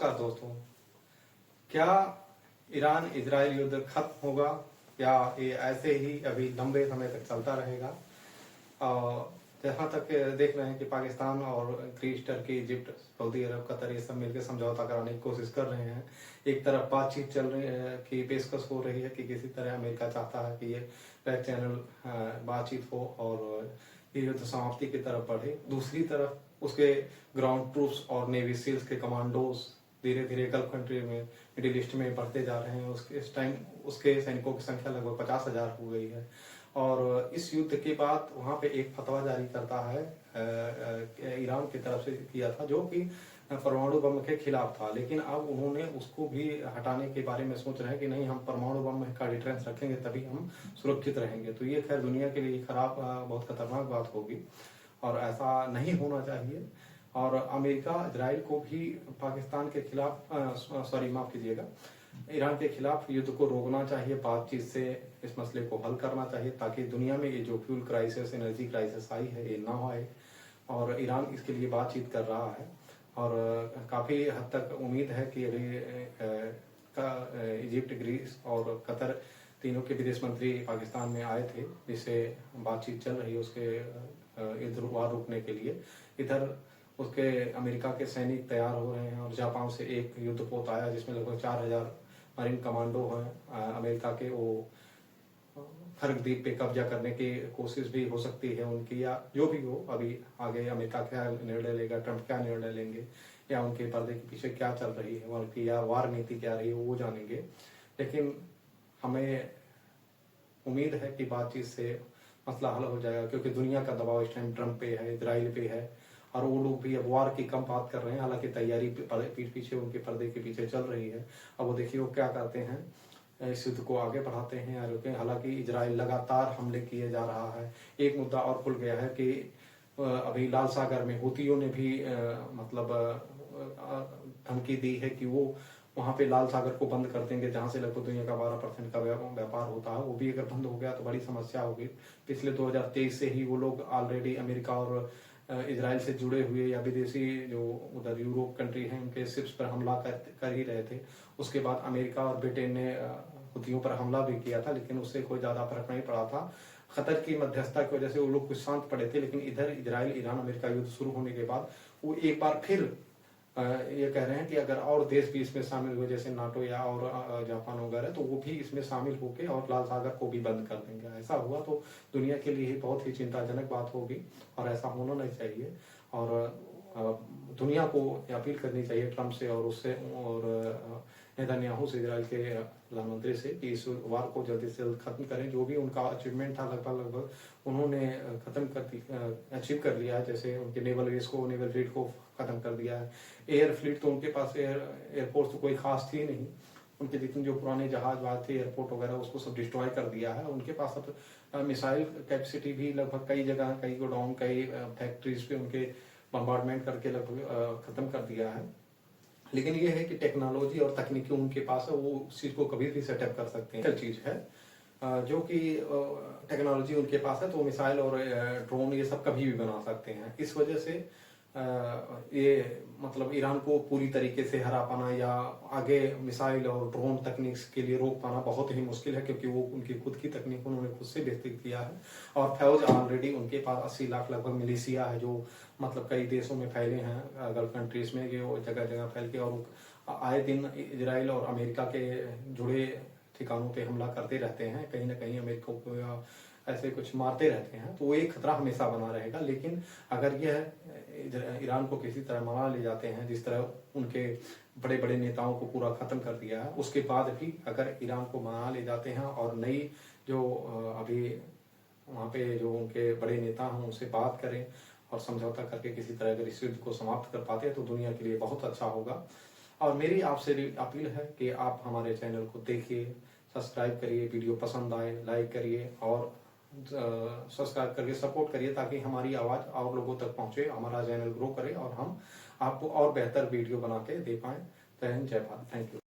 नमस्कार दोस्तों। क्या ईरान इजराइल युद्ध खत्म होगा या ये ऐसे ही अभी लंबे समय तक चलता रहेगा? जहाँ तक देख रहे हैं कि पाकिस्तान और ग्रीस, टर्की, इजिप्ट, सऊदी अरब, कतर ये सब मिलकर समझौता कराने की कोशिश कर रहे हैं। एक तरफ बातचीत चल रही है कि पेशकश हो रही है कि किसी तरह अमेरिका चाहता है कि ये बैक चैनल बातचीट हो और ये युद्ध समाप्ति की तरफ बढ़े। दूसरी तरफ उसके ग्राउंड ट्रूप्स और नेवी सील्स के कमांडोज धीरे धीरे गल्फ कंट्री में, मिडिल ईस्ट में बढ़ते जा रहे हैं। उसके इस टाइम उसके सैनिकों की संख्या लगभग 50,000 हो गई है। और इस युद्ध के बाद वहां पे एक फतवा जारी करता है ईरान की तरफ से किया था, जो कि परमाणु बम के खिलाफ था, लेकिन अब उन्होंने उसको भी हटाने के बारे में सोच रहे हैं कि नहीं, हम परमाणु बम का डिफरेंस रखेंगे तभी हम सुरक्षित रहेंगे। तो ये खैर दुनिया के लिए खराब, बहुत खतरनाक बात होगी और ऐसा नहीं होना चाहिए। और अमेरिका इजराइल को भी पाकिस्तान के खिलाफ, माफ कीजिएगा, ईरान के खिलाफ युद्ध को रोकना चाहिए, बातचीत से इस मसले को हल करना चाहिए, ताकि दुनिया में ये जो फ्यूल क्राइसिस, एनर्जी क्राइसिस आई है, ये ना आए। और ईरान इसके लिए बातचीत कर रहा है और काफ़ी हद तक उम्मीद है कि अभी इजिप्ट, ग्रीस और कतर तीनों के विदेश मंत्री पाकिस्तान में आए थे, जिससे बातचीत चल रही है उसके युद्ध वार रोकने के लिए। इधर उसके अमेरिका के सैनिक तैयार हो रहे हैं और जापान से एक युद्धपोत आया जिसमें लगभग 4,000 मरीन कमांडो हैं अमेरिका के। वो खर्ग द्वीप पे कब्जा करने की कोशिश भी हो सकती है उनकी, या जो भी हो। अभी आगे अमेरिका क्या निर्णय लेगा, ट्रंप क्या निर्णय लेंगे, या उनके पर्दे के पीछे क्या चल रही है उनकी, या वार नीति क्या रही है, वो जानेंगे। लेकिन हमें उम्मीद है कि बातचीत से मसला हल हो जाएगा, क्योंकि दुनिया का दबाव इस टाइम ट्रंप पे है, इजराइल पे है, और वो लोग भी अब वार की कम बात कर रहे हैं। हालांकि तैयारी पीठ पीछे उनके पर्दे के पीछे चल रही है। अब वो देखिए वो क्या करते हैं, इस युद्ध को आगे बढ़ाते हैं या रुके। हालांकि इजराइल लगातार हमले किए जा रहा है। एक मुद्दा और खुल गया है कि अभी लाल सागर में हुतियों ने भी धमकी दी है कि वो वहां पे लाल सागर को बंद कर देंगे, जहां से लगभग दुनिया का 12% का व्यापार होता है। वो भी अगर बंद हो गया तो बड़ी समस्या होगी। पिछले 2023 से ही वो लोग ऑलरेडी अमेरिका और इजराइल से जुड़े हुए या विदेशी जो उधर यूरोप कंट्री हैं उनके शिप्स पर हमला कर ही रहे थे। उसके बाद अमेरिका और ब्रिटेन ने हुतियों पर हमला भी किया था, लेकिन उससे कोई ज्यादा फर्क नहीं पड़ा था। खतर की मध्यस्थता की वजह से वो लोग कुछ शांत पड़े थे। लेकिन इधर इजराइल ईरान अमेरिका युद्ध शुरू होने के बाद वो एक बार फिर ये कह रहे हैं कि अगर और देश भी इसमें शामिल हुए, जैसे नाटो या और जापान वगैरह, तो वो भी इसमें शामिल होकर और लाल सागर को भी बंद कर देंगे। ऐसा हुआ तो दुनिया के लिए बहुत ही चिंताजनक बात होगी और ऐसा होना नहीं चाहिए। और दुनिया को अपील करनी चाहिए ट्रंप से और उससे और नेतन्याहू से, इजराइल के प्रधानमंत्री से, कि इस वार को जल्दी से जल्द खत्म करें। जो भी उनका अचीवमेंट था लगभग उन्होंने खत्म कर अचीव कर लिया है। जैसे उनके नेवल फ्लीट को खत्म कर दिया है। एयर फ्लीट तो उनके पास, एयरपोर्ट तो कोई खास थी नहीं। उनके जितने जो पुराने जहाज थे, एयरपोर्ट वगैरह, उसको सब डिस्ट्रॉय कर दिया है। उनके पास अब मिसाइल कैपेसिटी भी लगभग कई जगह, कई गोडाउन, कई फैक्ट्रीज पे उनके बम्बार्डमेंट करके लगभग खत्म कर दिया है। लेकिन ये है कि टेक्नोलॉजी और तकनीकी उनके पास है, वो उस चीज को कभी भी सेटअप कर सकते हैं। चीज है जो कि टेक्नोलॉजी उनके पास है, तो मिसाइल और ड्रोन ये सब कभी भी बना सकते हैं। इस वजह से ये ईरान को पूरी तरीके से हरा पाना या आगे मिसाइल और ड्रोन तकनीक के लिए रोक पाना बहुत ही मुश्किल है, क्योंकि वो उनकी खुद की तकनीक उन्होंने खुद से विकसित किया है। और फौज ऑलरेडी उनके पास 80 लाख लगभग मिलिशिया है, जो कई देशों में फैले हैं, गल्फ कंट्रीज में, जो जगह जगह फैल के, और आए दिन इजराइल और अमेरिका के जुड़े ठिकानों पे हमला करते रहते हैं। कहीं ना कहीं अमेरिका को या ऐसे कुछ मारते रहते हैं, तो वो एक खतरा हमेशा बना रहेगा। लेकिन अगर यह ईरान को किसी तरह मना ले जाते हैं, जिस तरह उनके बड़े बड़े नेताओं को पूरा खत्म कर दिया है, उसके बाद भी अगर ईरान को मना ले जाते हैं और नई जो अभी वहाँ पे जो उनके बड़े नेता हैं उनसे बात करें और समझौता करके किसी तरह अगर इस युद्ध को समाप्त कर पाते हैं, तो दुनिया के लिए बहुत अच्छा होगा। और मेरी आपसे भी अपील है कि आप हमारे चैनल को देखिए, सब्सक्राइब करिए, वीडियो पसंद आए लाइक करिए और सब्सक्राइब करके सपोर्ट करिए, ताकि हमारी आवाज़ और लोगों तक पहुंचे, हमारा चैनल ग्रो करे और हम आपको और बेहतर वीडियो बना के दे पाएँ। जय हिंद, जय भारत, थैंक यू।